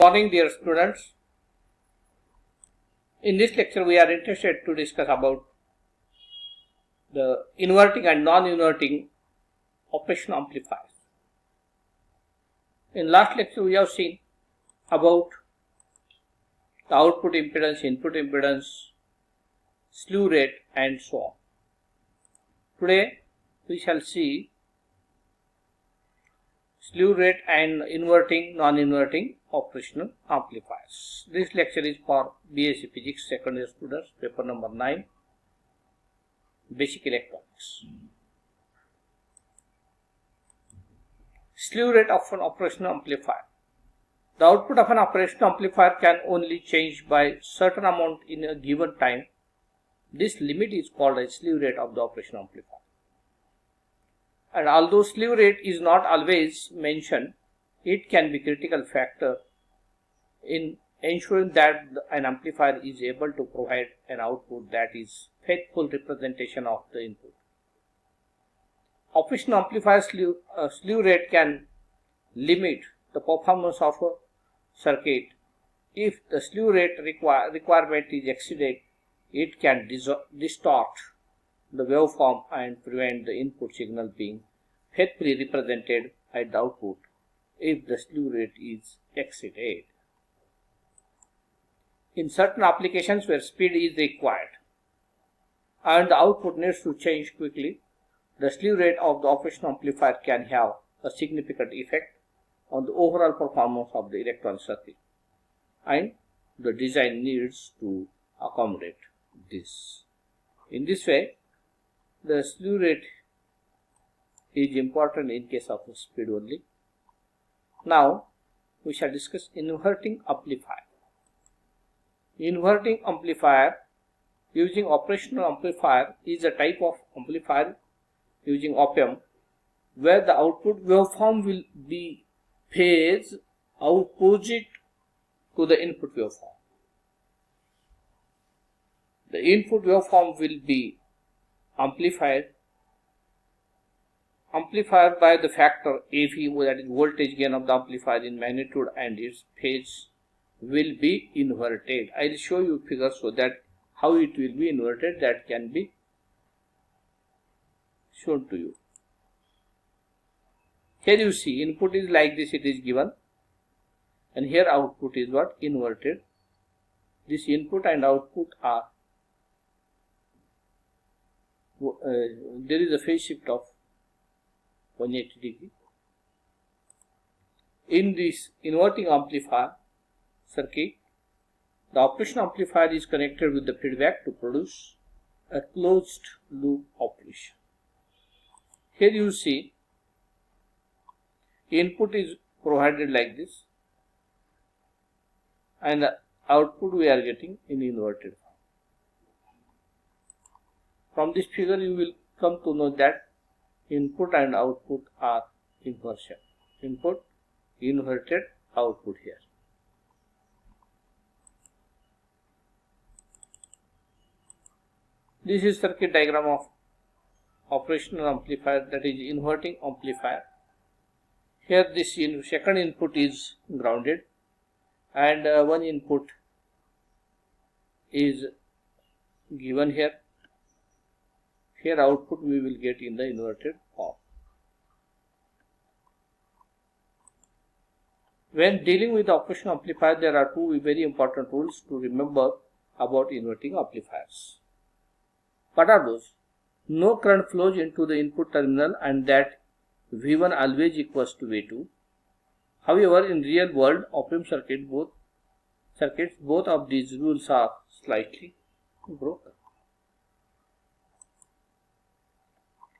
Morning, dear students. In this lecture we are interested to discuss about the inverting and non-inverting operational amplifiers. In last lecture we have seen about the output impedance, input impedance, slew rate and so on. Today we shall see slew rate and inverting, non-inverting operational amplifiers. This lecture is for BSc Physics second year students, paper number 9, Basic Electronics. Slew rate of an operational amplifier. The output of an operational amplifier can only change by certain amount in a given time. This limit is called a slew rate of the operational amplifier. And although slew rate is not always mentioned, it can be a critical factor in ensuring that an amplifier is able to provide an output that is faithful representation of the input. Operational amplifier slew rate can limit the performance of a circuit. If the slew rate requirement is exceeded, it can distort the waveform and prevent the input signal being faithfully represented at the output if the slew rate is exceeded. In certain applications where speed is required and the output needs to change quickly, the slew rate of the operational amplifier can have a significant effect on the overall performance of the electronic circuit, and the design needs to accommodate this. In this way, the slew rate is important in case of speed only. Now we shall discuss inverting amplifier. Inverting amplifier using operational amplifier is a type of amplifier using op-amp where the output waveform will be phase opposite to the input waveform. The input waveform will be amplified by the factor AV, that is voltage gain of the amplifier in magnitude, and its phase will be inverted. I will show you figures so that how it will be inverted, that can be shown to you. Here you see input is like this, it is given, and here output is what? Inverted. This input and output are there is a phase shift of 180 degree. In this inverting amplifier circuit, the operational amplifier is connected with the feedback to produce a closed loop operation. Here you see input is provided like this and the output we are getting in inverted form. From this figure you will come to know that input and output are inversion. Input inverted, output here. This is circuit diagram of operational amplifier, that is inverting amplifier. Here this second input is grounded and one input is given here. Here output we will get in the inverted form. When dealing with the operational amplifier, there are two very important rules to remember about inverting amplifiers. What are those? No current flows into the input terminal and that V1 always equals to V2. However, in real world op-amp circuits, both of these rules are slightly broken.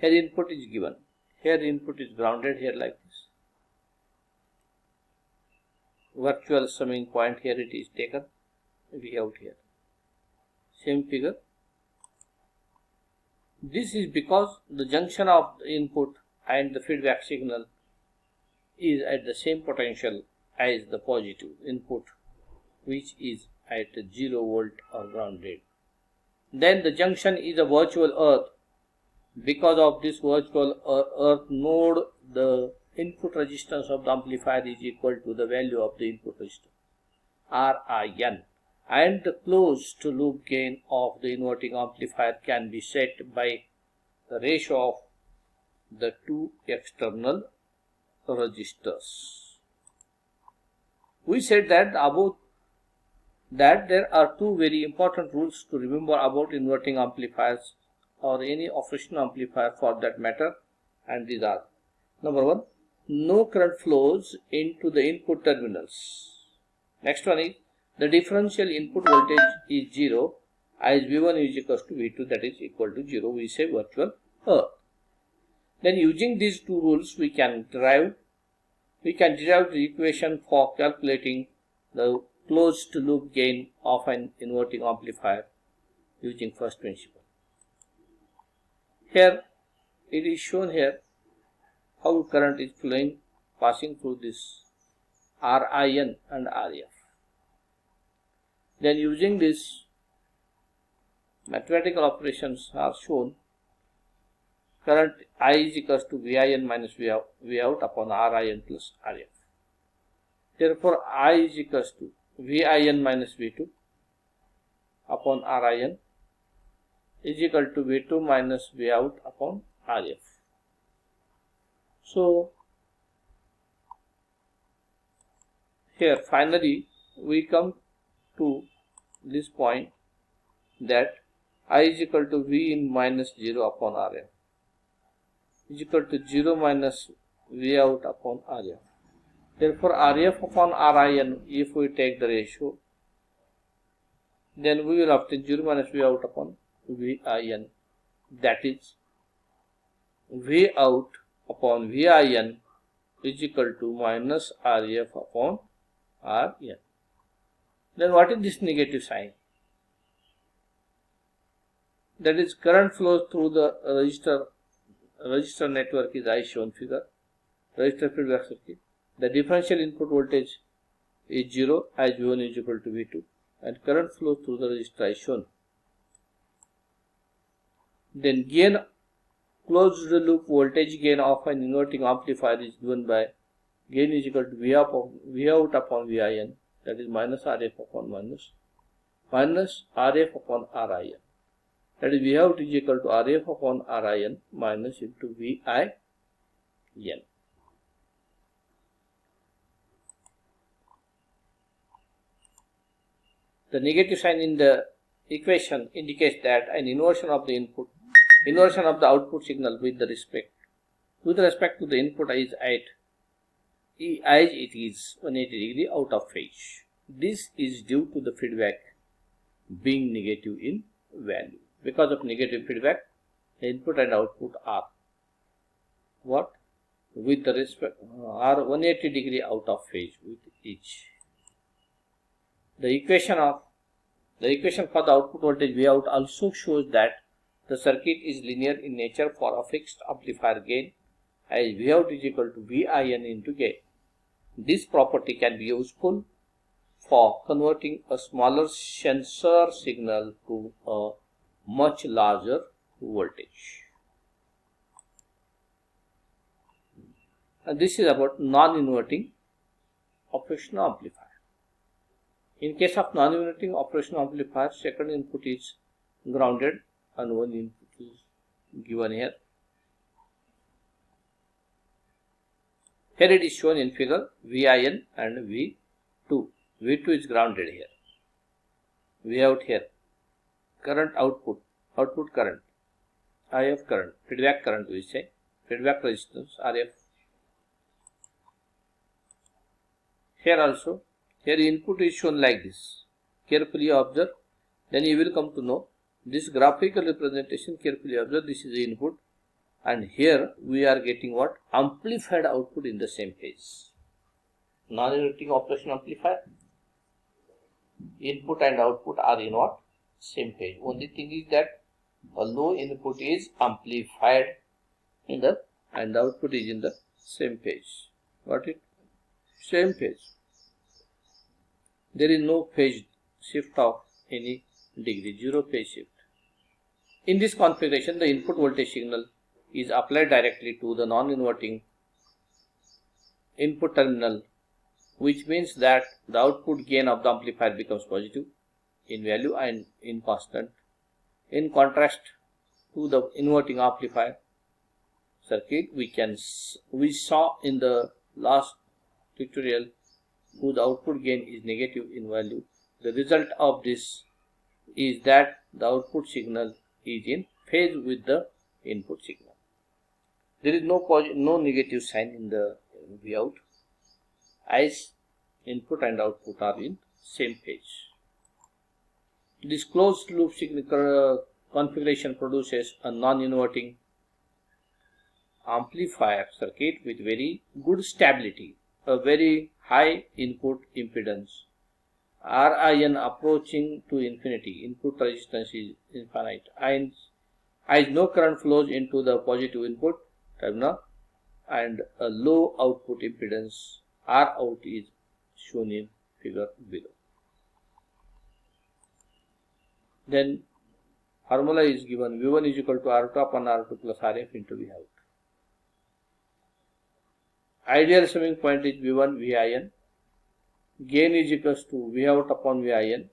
Here input is given, here input is grounded here like this. Virtual summing point, here it is taken, we have here. Same figure. This is because the junction of the input and the feedback signal is at the same potential as the positive input, which is at 0 volt or grounded. Then the junction is a virtual earth. Because of this virtual earth node, the input resistance of the amplifier is equal to the value of the input resistance. RIN, and the closed loop gain of the inverting amplifier can be set by the ratio of the two external resistors. We said that about that there are two very important rules to remember about inverting amplifiers or any operational amplifier for that matter, and these are: number one, no current flows into the input terminals. Next one is the differential input voltage is 0 as V1 is equal to V2, that is equal to 0. We say virtual earth. Then using these two rules we can derive the equation for calculating the closed loop gain of an inverting amplifier using first principle. Here it is shown here how current is flowing, passing through this RIN and RF. Then using this mathematical operations are shown. Current I is equals to VIN minus V out upon RIN plus RF. Therefore, I is equals to VIN minus V2 upon RIN is equal to V2 minus V out upon RF. So, here finally we come to this point that I is equal to V in minus 0 upon RF is equal to 0 minus V out upon RF. Therefore, RF upon RIN, if we take the ratio, then we will obtain 0 minus V out upon VIN, that is V out upon VIN is equal to minus RF upon RN. Then what is this negative sign? That is current flows through the resistor network is as shown figure, resistor feedback circuit. The differential input voltage is 0 as V1 is equal to V2 and current flows through the resistor as shown. Then gain, closed loop voltage gain of an inverting amplifier is given by gain is equal to V out upon VIN, that is minus RF upon minus RF upon RIN. That is V out is equal to RF upon RIN minus into VIN. The negative sign in the equation indicates that an inversion of the output signal with respect to the input is as it is 180 degree out of phase. This is due to the feedback being negative in value. Because of negative feedback, the input and output are what? With the respect are 180 degree out of phase with each. The equation for the output voltage V out also shows that the circuit is linear in nature for a fixed amplifier gain, as V out is equal to VIN into gain. This property can be useful for converting a smaller sensor signal to a much larger voltage. And this is about non-inverting operational amplifier. In case of non-inverting operational amplifier, second input is grounded and one input is given here. Here it is shown in figure VIN and V2. V2 is grounded here. V out here. Current output current, IF current, feedback current we say, feedback resistance RF. Here also, here input is shown like this. Carefully observe, then you will come to know this graphical representation. Carefully observe, this is the input, and here we are getting what? Amplified output in the same phase. Non-inverting operation amplifier, input and output are in what? Same phase. Only thing is that a low input is amplified and the output is in the same phase. Got it? Same phase. There is no phase shift of any degree, zero phase shift. In this configuration, the input voltage signal is applied directly to the non-inverting input terminal which means that the output gain of the amplifier becomes positive in value and in constant. In contrast to the inverting amplifier circuit, we saw in the last tutorial whose output gain is negative in value. The result of this is that the output signal is in phase with the input signal. There is no negative sign in the Vout as input and output are in same phase. This closed loop configuration produces a non-inverting amplifier circuit with very good stability, a very high input impedance, Rin approaching to infinity, input resistance is infinite, and as no current flows into the positive input terminal, and a low output impedance, Rout is shown in figure below. Then formula is given: V1 is equal to R2 upon R2 plus Rf into Vout. Ideal summing point is V1 Vin. Gain is equals to Vout upon Vin.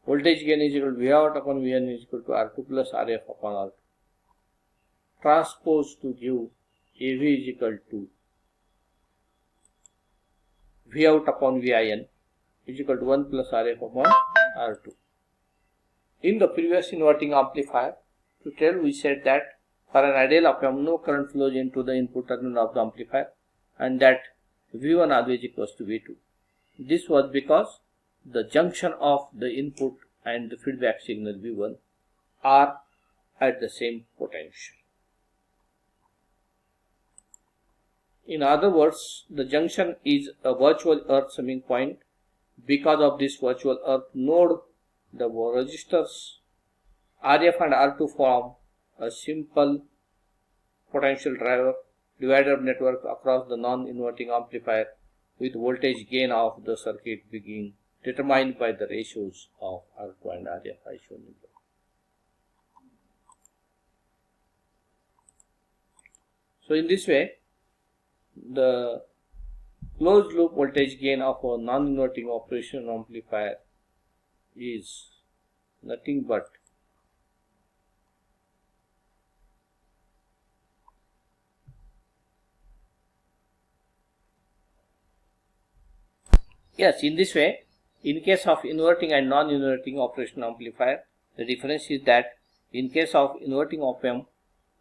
Voltage gain is equal to Vout upon Vin is equal to R2 plus Rf upon R2. Transpose to give AV is equal to Vout upon Vin is equal to 1 plus Rf upon R2. In the previous inverting amplifier tutorial, we said that for an ideal op-amp, no current flows into the input terminal of the amplifier, and that V1 always equals to V2. This was because the junction of the input and the feedback signal V1 are at the same potential. In other words, the junction is a virtual earth summing point. Because of this virtual earth node, the resistors Rf and R2 form a simple potential driver divider network across the non-inverting amplifier with voltage gain of the circuit being determined by the ratios of R2 and Rf as shown below. So in this way, the closed loop voltage gain of a non-inverting operational amplifier is nothing but in this way, in case of inverting and non-inverting operational amplifier, the difference is that in case of inverting op-amp,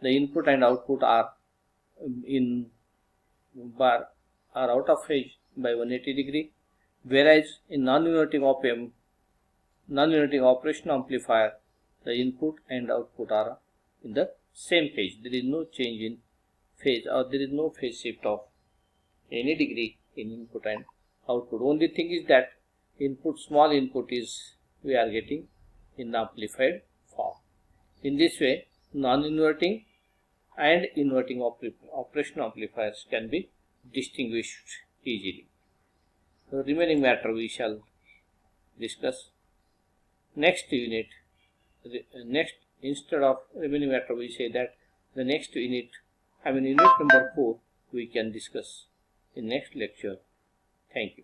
the input and output are out of phase by 180 degree, whereas in non-inverting op-amp, non-inverting operational amplifier, the input and output are in the same phase. There is no change in phase, or there is no phase shift of any degree in input and output. Only thing is that small input is we are getting in the amplified form. In this way, non-inverting and inverting operational amplifiers can be distinguished easily. The remaining matter we shall discuss next unit. Instead of remaining matter, we say that the next unit, unit number 4, we can discuss in next lecture. Thank you.